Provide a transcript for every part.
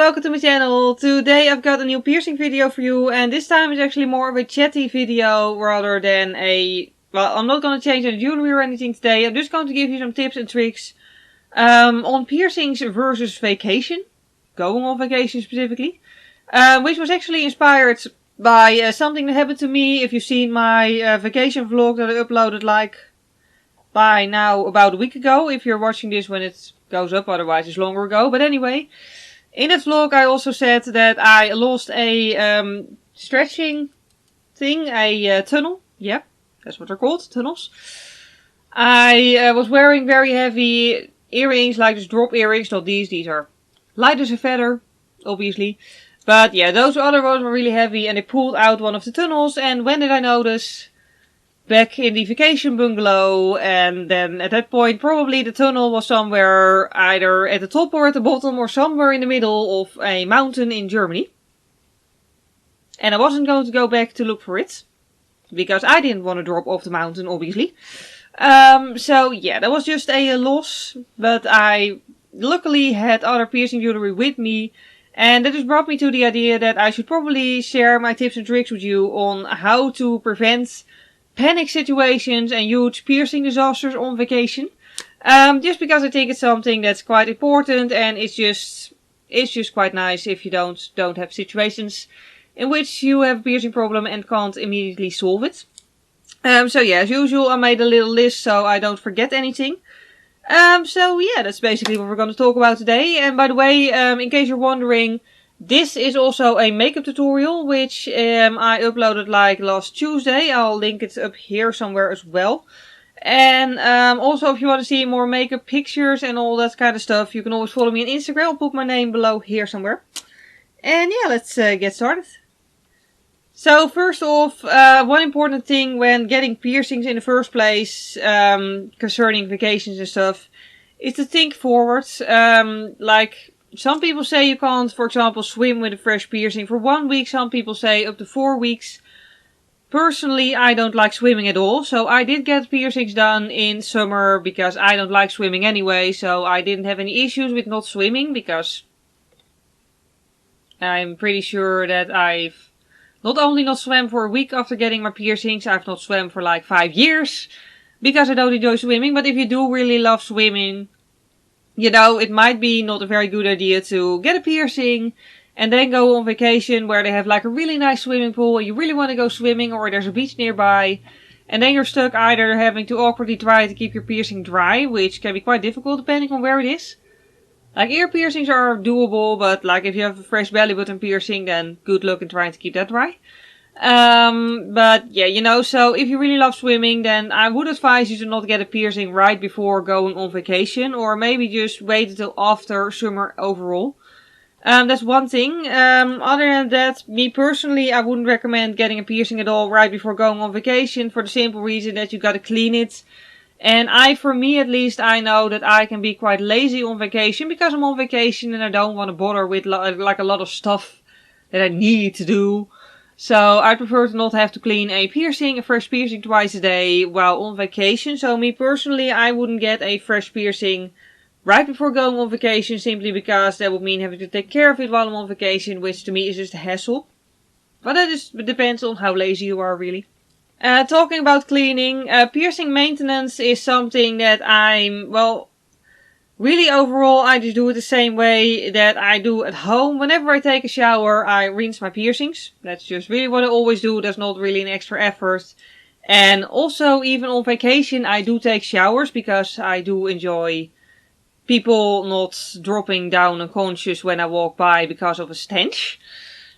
welcome to my channel. Today I've got a new piercing video for you, and this time it's actually more of a chatty video rather than a... Well, I'm not going to change any jewelry or anything today. I'm just going to give you some tips and tricks on piercings versus vacation. Going on vacation specifically. Which was actually inspired by something that happened to me. If you've seen my vacation vlog that I uploaded like by now about a week ago. If you're watching this when it goes up, otherwise it's longer ago. But anyway, in that vlog I also said that I lost a stretching thing, a tunnel. Yeah, that's what they're called, tunnels. I was wearing very heavy earrings, like just drop earrings, not these. These are light as a feather, obviously. But yeah, those other ones were really heavy and they pulled out one of the tunnels. And when did I notice? Back in the vacation bungalow, and then at that point probably the tunnel was somewhere either at the top or at the bottom or somewhere in the middle of a mountain in Germany. And I wasn't going to go back to look for it, because I didn't want to drop off the mountain, obviously. So yeah, that was just a loss, but I luckily had other piercing jewelry with me. And that just brought me to the idea that I should probably share my tips and tricks with you on how to prevent panic situations and huge piercing disasters on vacation. Just because I think it's something that's quite important, and it's just quite nice if you don't have situations in which you have a piercing problem and can't immediately solve it. So yeah, as usual I made a little list so I don't forget anything. So yeah, that's basically what we're going to talk about today. And by the way, in case you're wondering, this is also a makeup tutorial, which I uploaded like last Tuesday. I'll link it up here somewhere as well. And also if you want to see more makeup pictures and all that kind of stuff, you can always follow me on Instagram. I'll put my name below here somewhere. And yeah, let's get started. So first off, one important thing when getting piercings in the first place, concerning vacations and stuff, is to think forward. Like, some people say you can't, for example, swim with a fresh piercing for 1 week. Some people say up to 4 weeks. Personally, I don't like swimming at all. So I did get piercings done in summer because I don't like swimming anyway. So I didn't have any issues with not swimming, because I'm pretty sure that I've not only not swam for a week after getting my piercings, I've not swam for like 5 years because I don't enjoy swimming. But if you do really love swimming, you know, it might be not a very good idea to get a piercing and then go on vacation where they have like a really nice swimming pool and you really want to go swimming, or there's a beach nearby, and then you're stuck either having to awkwardly try to keep your piercing dry, which can be quite difficult depending on where it is. Like, ear piercings are doable, but like if you have a fresh belly button piercing, then good luck in trying to keep that dry. But yeah, you know, so if you really love swimming, then I would advise you to not get a piercing right before going on vacation, or maybe just wait until after summer overall. That's one thing. Other than that, me personally, I wouldn't recommend getting a piercing at all right before going on vacation, for the simple reason that you gotta clean it. And for me at least, I know that I can be quite lazy on vacation because I'm on vacation and I don't want to bother with like a lot of stuff that I need to do. So I prefer to not have to clean a fresh piercing twice a day while on vacation. So me personally, I wouldn't get a fresh piercing right before going on vacation, simply because that would mean having to take care of it while I'm on vacation, which to me is just a hassle. But that just depends on how lazy you are, really. Talking about cleaning, piercing maintenance is something that really overall I just do it the same way that I do at home. Whenever I take a shower, I rinse my piercings. That's just really what I always do. That's not really an extra effort. And also, even on vacation, I do take showers because I do enjoy people not dropping down unconscious when I walk by because of a stench.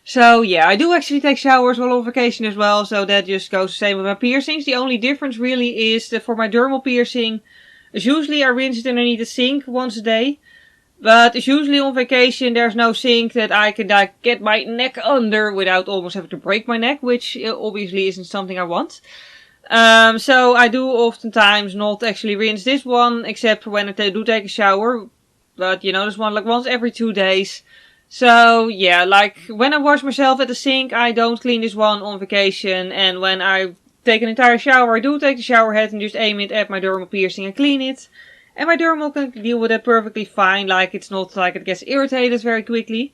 So yeah, I do actually take showers while on vacation as well, so that just goes the same with my piercings. The only difference really is that for my dermal piercing, usually I rinse it underneath the sink once a day. But usually on vacation there's no sink that I can get my neck under without almost having to break my neck, which obviously isn't something I want. So I do oftentimes not actually rinse this one, except for when I do take a shower. But you know, this one like once every 2 days. So yeah, like when I wash myself at the sink, I don't clean this one on vacation. And when I take an entire shower, I do take the shower head and just aim it at my dermal piercing and clean it. And my dermal can deal with that perfectly fine. Like, it's not like it gets irritated very quickly.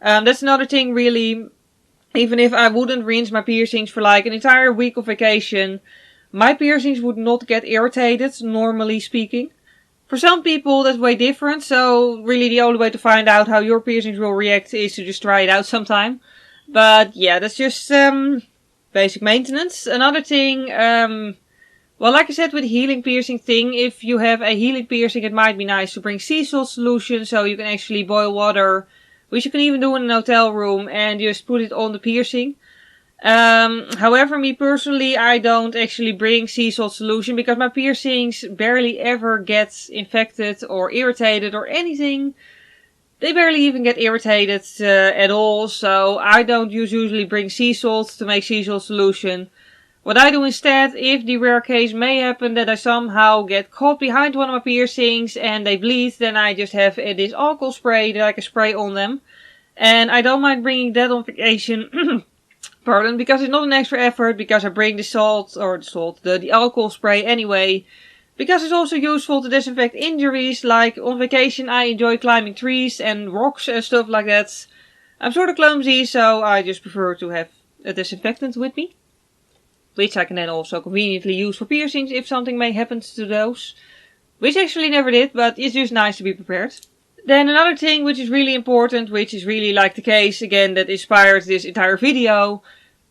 That's another thing really. Even if I wouldn't rinse my piercings for like an entire week of vacation, my piercings would not get irritated, normally speaking. For some people that's way different, so really the only way to find out how your piercings will react is to just try it out sometime. But yeah, that's just basic maintenance. Another thing, well, like I said with the healing piercing thing, if you have a healing piercing, it might be nice to bring sea salt solution so you can actually boil water, which you can even do in an hotel room, and just put it on the piercing. However, me personally, I don't actually bring sea salt solution because my piercings barely ever get infected or irritated or anything. They barely even get irritated at all, so I don't usually bring sea salt to make sea salt solution. What I do instead, if the rare case may happen that I somehow get caught behind one of my piercings and they bleed, then I just have this alcohol spray that I can spray on them. And I don't mind bringing that on vacation, pardon, because it's not an extra effort, because I bring the alcohol spray anyway. Because it's also useful to disinfect injuries, like on vacation I enjoy climbing trees and rocks and stuff like that. I'm sort of clumsy, so I just prefer to have a disinfectant with me. Which I can then also conveniently use for piercings if something may happen to those. Which actually never did, but it's just nice to be prepared. Then another thing which is really important, which is really like the case again that inspired this entire video.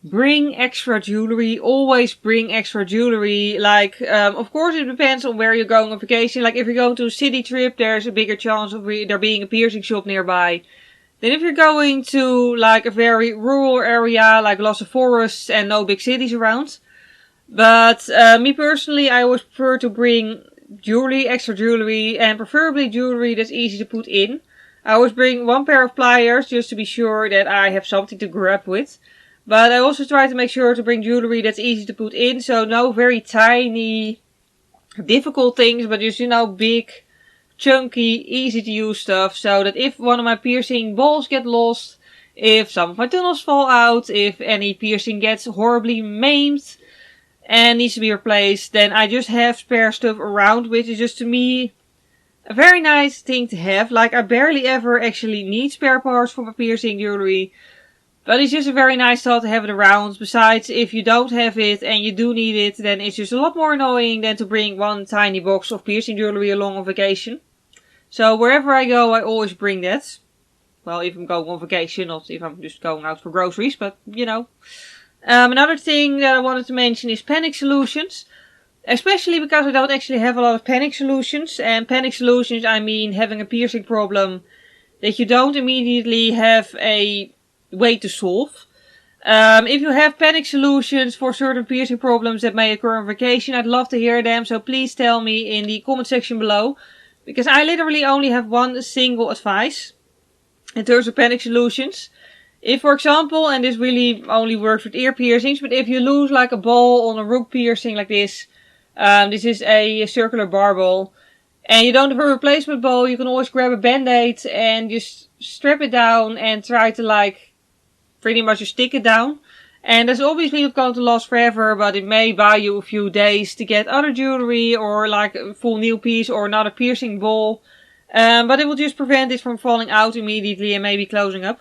Bring extra jewelry. Always bring extra jewelry. Like, of course it depends on where you're going on vacation. Like if you're going to a city trip, there's a bigger chance of there being a piercing shop nearby. Then if you're going to like a very rural area, like lots of forests and no big cities around. But me personally, I always prefer to bring jewelry, extra jewelry, and preferably jewelry that's easy to put in. I always bring one pair of pliers just to be sure that I have something to grab with. But I also try to make sure to bring jewelry that's easy to put in, so no very tiny, difficult things, but just, big, chunky, easy to use stuff, so that if one of my piercing balls get lost, if some of my tunnels fall out, if any piercing gets horribly maimed and needs to be replaced, then I just have spare stuff around, which is just to me a very nice thing to have. Like I barely ever actually need spare parts for my piercing jewelry, but it's just a very nice thought to have it around. Besides, if you don't have it and you do need it, then it's just a lot more annoying than to bring one tiny box of piercing jewelry along on vacation. So wherever I go, I always bring that. Well, if I'm going on vacation, not if I'm just going out for groceries, but Another thing that I wanted to mention is panic solutions. Especially because I don't actually have a lot of panic solutions. And panic solutions, I mean having a piercing problem that you don't immediately have a way to solve. If you have panic solutions for certain piercing problems that may occur on vacation, I'd love to hear them. So please tell me in the comment section below. Because I literally only have one single advice in terms of panic solutions. If, for example, and this really only works with ear piercings, but if you lose like a ball on a rook piercing like this, this is a circular barbell, and you don't have a replacement ball, you can always grab a band-aid and just strap it down and try to like pretty much just stick it down. And that's obviously not going to last forever, but it may buy you a few days to get other jewelry or like a full nail piece or another piercing ball. But it will just prevent it from falling out immediately and maybe closing up.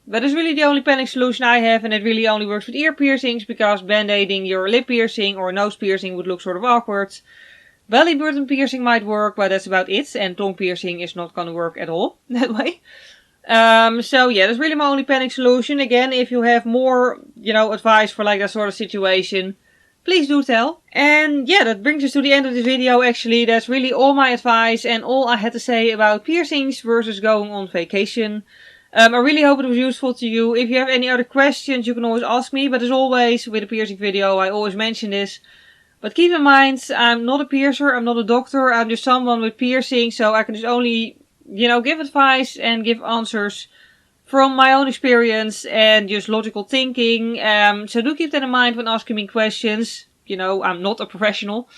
That is really the only panic solution I have, and it really only works with ear piercings because band-aiding your lip piercing or nose piercing would look sort of awkward. Belly button piercing might work, but that's about it, and tongue piercing is not going to work at all that way. So yeah, that's really my only panic solution. Again, if you have more, advice for like that sort of situation, please do tell. And yeah, that brings us to the end of this video actually. That's really all my advice and all I had to say about piercings versus going on vacation. I really hope it was useful to you. If you have any other questions, you can always ask me. But as always, with a piercing video, I always mention this. But keep in mind, I'm not a piercer, I'm not a doctor, I'm just someone with piercing. So I can just only, give advice and give answers from my own experience and just logical thinking. So do keep that in mind when asking me questions. I'm not a professional.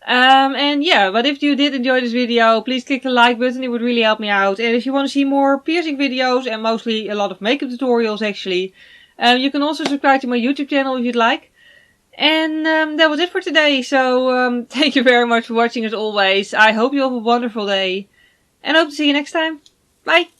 And yeah, but if you did enjoy this video, please click the like button, it would really help me out. And if you want to see more piercing videos and mostly a lot of makeup tutorials actually, you can also subscribe to my YouTube channel if you'd like. And that was it for today, so thank you very much for watching as always. I hope you have a wonderful day, and hope to see you next time. Bye!